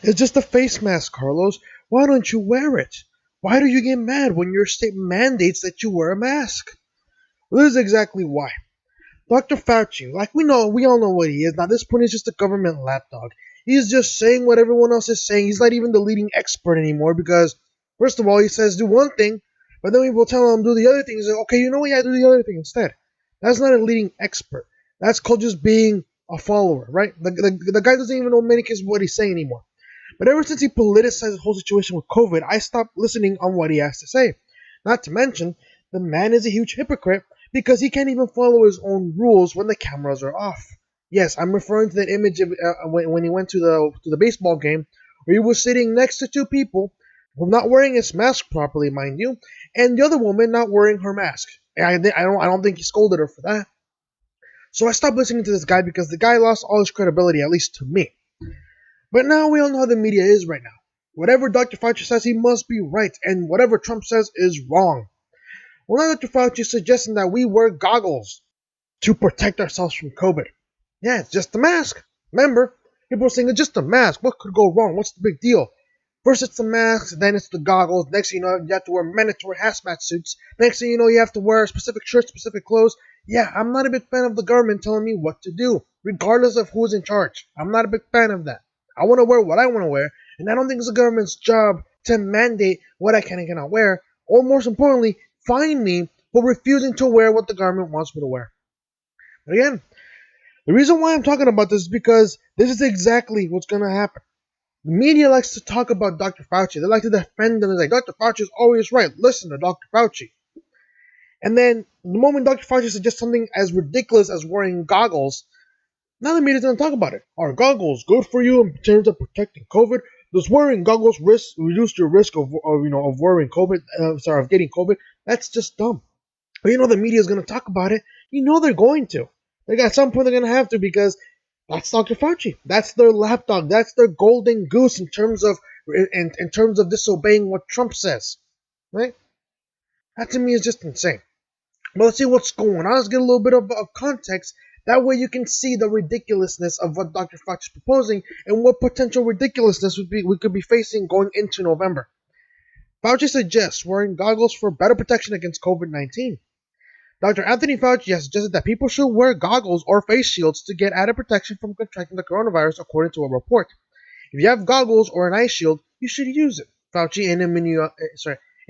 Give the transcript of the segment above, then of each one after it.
It's just a face mask, Carlos. Why don't you wear it? Why do you get mad when your state mandates that you wear a mask? Well, this is exactly why. Dr. Fauci, like we all know what he is. Now, this point, he's just a government lapdog. He's just saying what everyone else is saying. He's not even the leading expert anymore because, first of all, he says do one thing, but then people tell him do the other thing. He's like, okay, you know what? Yeah, do the other thing instead. That's not a leading expert. That's called just being a follower, right? The guy doesn't even know many cases what he's saying anymore. But ever since he politicized the whole situation with COVID, I stopped listening on what he has to say. Not to mention, the man is a huge hypocrite because he can't even follow his own rules when the cameras are off. Yes, I'm referring to that image of when he went to the baseball game where he was sitting next to two people who not wearing his mask properly, mind you, and the other woman not wearing her mask. And I don't think he scolded her for that. So I stopped listening to this guy because the guy lost all his credibility, at least to me. But now we all know how the media is right now. Whatever Dr. Fauci says, he must be right, and whatever Trump says is wrong. Well, now Dr. Fauci is suggesting that we wear goggles to protect ourselves from COVID. Yeah, it's just a mask. Remember, people are saying it's just a mask. What could go wrong? What's the big deal? First it's the masks, then it's the goggles. Next thing you know, you have to wear mandatory hazmat suits. Next thing you know, you have to wear specific shirts, specific clothes. Yeah, I'm not a big fan of the government telling me what to do, regardless of who's in charge. I'm not a big fan of that. I want to wear what I want to wear, and I don't think it's the government's job to mandate what I can and cannot wear, or most importantly, fine me for refusing to wear what the government wants me to wear. But again, the reason why I'm talking about this is because this is exactly what's going to happen. The media likes to talk about Dr. Fauci. They like to defend him. It's like, Dr. Fauci is always right. Listen to Dr. Fauci. And then the moment Dr. Fauci suggests something as ridiculous as wearing goggles, now the media's going to talk about it. Are goggles good for you in terms of protecting COVID? Does wearing goggles reduce your risk of wearing COVID? Of getting COVID? That's just dumb. But the media is going to talk about it. They're going to. Like at some point they're going to have to because that's Dr. Fauci. That's their lapdog. That's their golden goose in terms of disobeying what Trump says, right? That to me is just insane. But let's see what's going on. Let's get a little bit of context. That way you can see the ridiculousness of what Dr. Fauci is proposing and what potential ridiculousness we could be facing going into November. Fauci suggests wearing goggles for better protection against COVID-19. Dr. Anthony Fauci has suggested that people should wear goggles or face shields to get added protection from contracting the coronavirus, according to a report. If you have goggles or an eye shield, you should use it. Fauci, an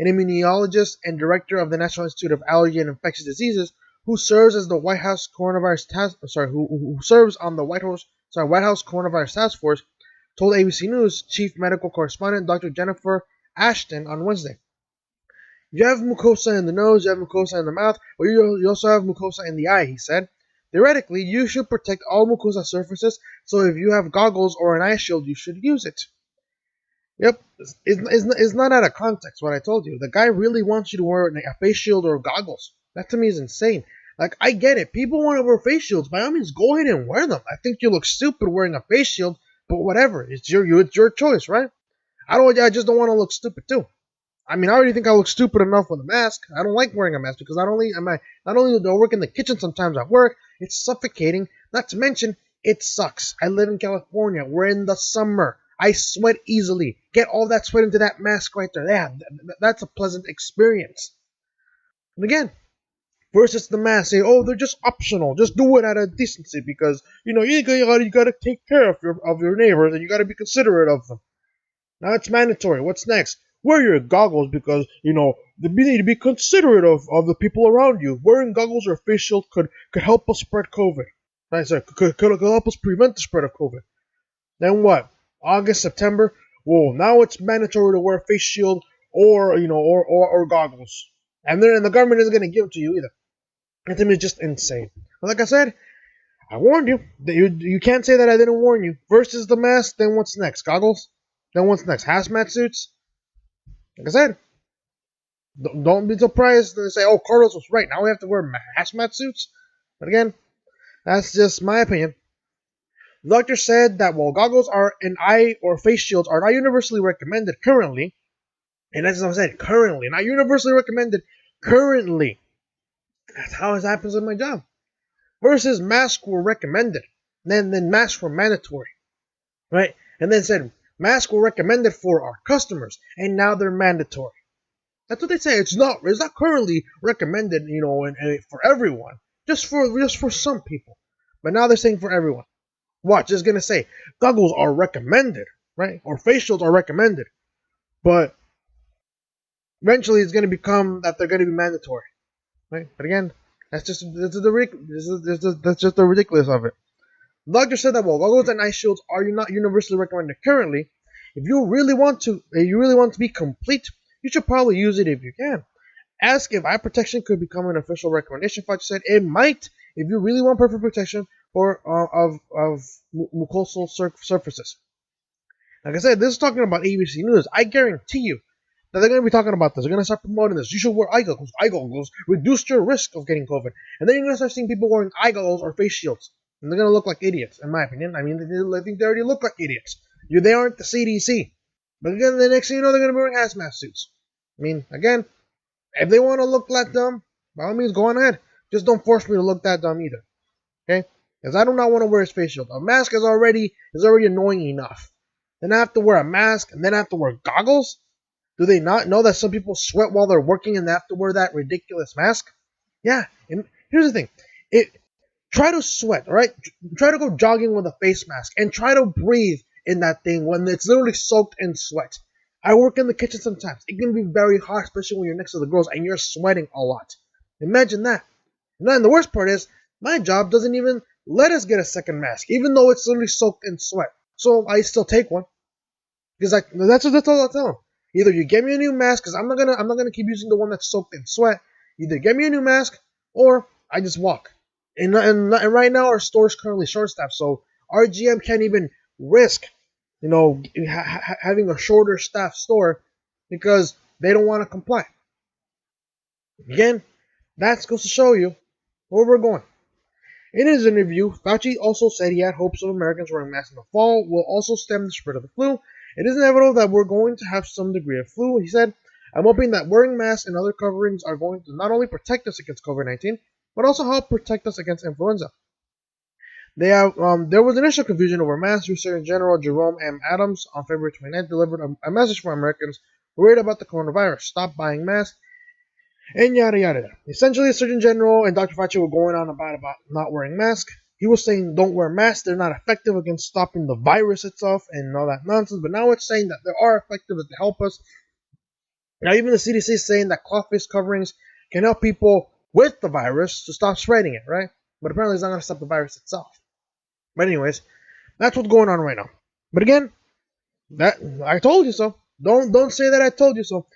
immunologist and director of the National Institute of Allergy and Infectious Diseases, who serves as the White House coronavirus who serves on the White House coronavirus task force, told ABC News chief medical correspondent Dr. Jennifer Ashton on Wednesday. You have mucosa in the nose, you have mucosa in the mouth, or you also have mucosa in the eye, he said. Theoretically, you should protect all mucosa surfaces, so if you have goggles or an eye shield, you should use it. Yep, it's not out of context what I told you. The guy really wants you to wear a face shield or goggles. That to me is insane. Like, I get it. People want to wear face shields. By all means, go ahead and wear them. I think you look stupid wearing a face shield, but whatever. It's your choice, right? I just don't want to look stupid too. I mean, I already think I look stupid enough with a mask. I don't like wearing a mask because not only do I work in the kitchen sometimes at work, it's suffocating. Not to mention, it sucks. I live in California. We're in the summer. I sweat easily. Get all that sweat into that mask right there. Yeah, that's a pleasant experience. And again, first it's the mask. Say, oh, they're just optional. Just do it out of decency because you gotta take care of your neighbors and you gotta be considerate of them. Now it's mandatory. What's next? Wear your goggles because, you need to be considerate of the people around you. Wearing goggles or face shield could help us spread COVID. Right, sorry, could help us prevent the spread of COVID. Then what? August, September? Well, now it's mandatory to wear a face shield or goggles. And the government isn't going to give it to you either. That to me is just insane. But like I said, I warned you. You can't say that I didn't warn you. First is the mask, then what's next? Goggles? Then what's next? Hazmat suits? Like I said, don't be surprised to say, oh, Carlos was right. Now we have to wear hazmat suits? But again, that's just my opinion. The doctor said that while goggles are an eye or face shields are not universally recommended currently, and that's what I said, currently, not universally recommended, currently. That's how it happens in my job. Versus masks were recommended, then masks were mandatory, right? And then said Masks were recommended for our customers, and now they're mandatory. That's what they say. It's not currently recommended, and for everyone. Just for some people. But now they're saying for everyone. Watch, it's gonna say goggles are recommended, right? Or face shields are recommended. But eventually it's gonna become that they're gonna be mandatory. Right? But again, that's just the ridiculous of it. The doctor said that while goggles and eye shields are not universally recommended currently, if you really want to be complete, you should probably use it if you can. Ask if eye protection could become an official recommendation. Fauci said it might if you really want perfect protection for of mucosal surfaces. Like I said, this is talking about ABC News. I guarantee you that they're going to be talking about this. They're going to start promoting this. You should wear eye goggles. Eye goggles reduce your risk of getting COVID. And then you're going to start seeing people wearing eye goggles or face shields. And they're going to look like idiots, in my opinion. I mean, I think they already look like idiots. They aren't the CDC. But again, the next thing you know, they're going to be wearing hazmat suits. I mean, again, if they want to look that dumb, by all means, go on ahead. Just don't force me to look that dumb either. Okay? Because I do not want to wear a face shield. A mask is already annoying enough. Then I have to wear a mask, and then I have to wear goggles? Do they not know that some people sweat while they're working and they have to wear that ridiculous mask? Yeah, and here's the thing. Try to sweat, all right? Try to go jogging with a face mask and try to breathe in that thing when it's literally soaked in sweat. I work in the kitchen sometimes. It can be very hot, especially when you're next to the girls and you're sweating a lot. Imagine that. And then the worst part is, my job doesn't even let us get a second mask, even though it's literally soaked in sweat. So I still take one. Because that's all I tell them. Either you get me a new mask, because I'm not gonna keep using the one that's soaked in sweat. Either get me a new mask, or I just walk. And right now our store is currently short staffed, so our GM can't even risk, having a shorter staffed store because they don't want to comply. Again, that goes to show you where we're going. In his interview, Fauci also said he had hopes of Americans wearing masks in the fall will also stem the spread of the flu. It is inevitable that we're going to have some degree of flu, he said. I'm hoping that wearing masks and other coverings are going to not only protect us against COVID-19, but also help protect us against influenza. There was initial confusion over masks. Surgeon General Jerome M. Adams on February 29th delivered a message for Americans worried about the coronavirus. Stop buying masks. And yada yada. Essentially, the Surgeon General and Dr. Fauci were going on about not wearing masks. He was saying don't wear masks, they're not effective against stopping the virus itself and all that nonsense. But now it's saying that they are effective to help us. Now even the CDC is saying that cloth face coverings can help people with the virus to stop spreading it, right? But apparently it's not going to stop the virus itself. But anyways, that's what's going on right now. But again, that I told you so. Don't say that I told you so.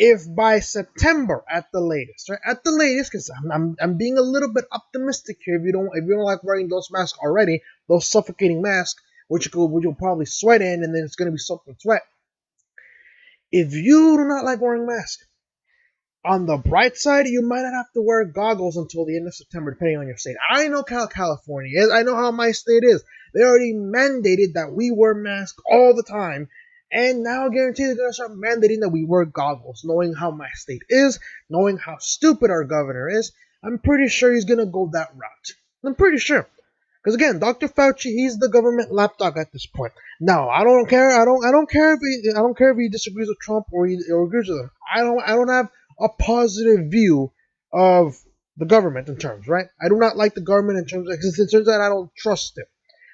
If by September at the latest, right? At the latest, because I'm being a little bit optimistic here. If you don't like wearing those masks already, those suffocating masks, which you'll probably sweat in, and then it's gonna be soaked in sweat. If you do not like wearing masks, on the bright side, you might not have to wear goggles until the end of September, depending on your state. I know California is. I know how my state is. They already mandated that we wear masks all the time. And now I guarantee they're going to start mandating that we wear goggles. Knowing how my state is, knowing how stupid our governor is, I'm pretty sure he's going to go that route. I'm pretty sure. Because again, Dr. Fauci, he's the government lapdog at this point. Now, I don't care. I don't care if he disagrees with Trump or agrees with him. I don't have a positive view of the government in terms, right? I do not like the government in terms that I don't trust it.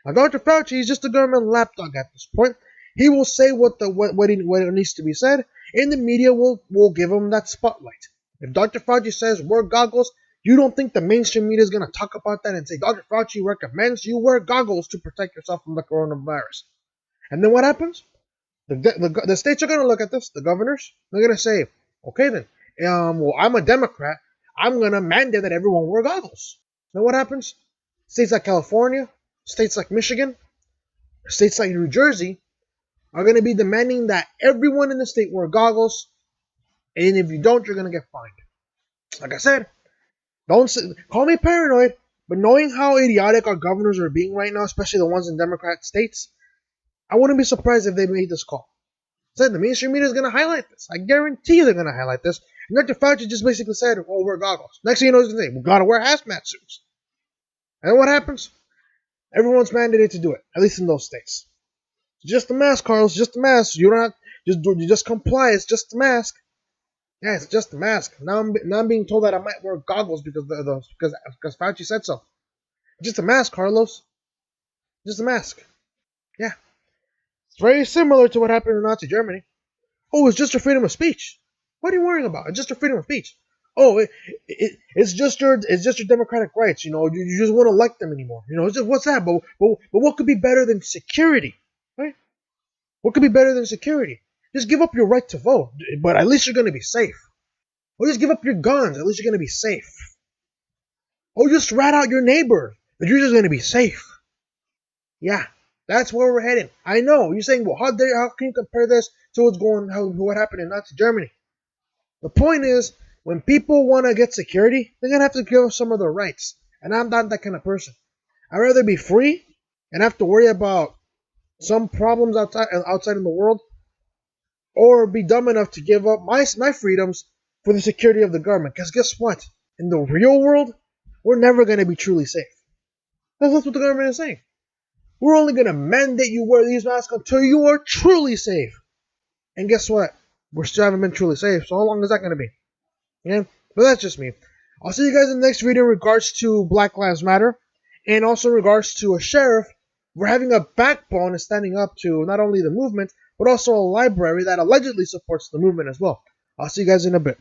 Now, Dr. Fauci, he's just a government lapdog at this point. He will say what needs to be said, and the media will give him that spotlight. If Dr. Fauci says wear goggles, you don't think the mainstream media is going to talk about that and say Dr. Fauci recommends you wear goggles to protect yourself from the coronavirus? And then what happens? The states are going to look at this, the governors, they're going to say, okay then, well, I'm a Democrat, I'm going to mandate that everyone wear goggles. Then what happens? States like California, states like Michigan, states like New Jersey are going to be demanding that everyone in the state wear goggles, and if you don't, you're going to get fined. Like I said, don't call me paranoid, but knowing how idiotic our governors are being right now, especially the ones in Democrat states, I wouldn't be surprised if they made this call. Said the mainstream media is going to highlight this. I guarantee you they're going to highlight this. And Dr. Fauci just basically said, "Oh, wear goggles." Next thing you know, he's going to say, "We got to wear hazmat suits." And what happens? Everyone's mandated to do it, at least in those states. It's just a mask, Carlos. It's just a mask. You don't have you just comply. It's just a mask. Yeah, it's just a mask. Now I'm being told that I might wear goggles because Fauci said so. Just a mask, Carlos. Just a mask. Yeah, it's very similar to what happened in Nazi Germany. Oh, it's just your freedom of speech. What are you worrying about? It's just your freedom of speech. Oh, it's just your democratic rights. You just won't elect them anymore. It's just, what's that? But what could be better than security, right? What could be better than security? Just give up your right to vote, but at least you're going to be safe. Or just give up your guns. At least you're going to be safe. Or just rat out your neighbor, but you're just going to be safe. Yeah, that's where we're heading. I know you're saying, well, how can you compare this to what happened in Nazi Germany? The point is, when people want to get security, they're gonna have to give up some of their rights, and I'm not that kind of person. I'd rather be free and have to worry about some problems outside in the world, or be dumb enough to give up my freedoms for the security of the government. Because guess what? In the real world, we're never gonna be truly safe. That's what the government is saying. We're only gonna mandate you wear these masks until you are truly safe. And guess what? We still haven't been truly safe. So how long is that gonna be? Yeah, but that's just me. I'll see you guys in the next video in regards to Black Lives Matter, and also in regards to a sheriff for having a backbone and standing up to not only the movement, but also a library that allegedly supports the movement as well. I'll see you guys in a bit.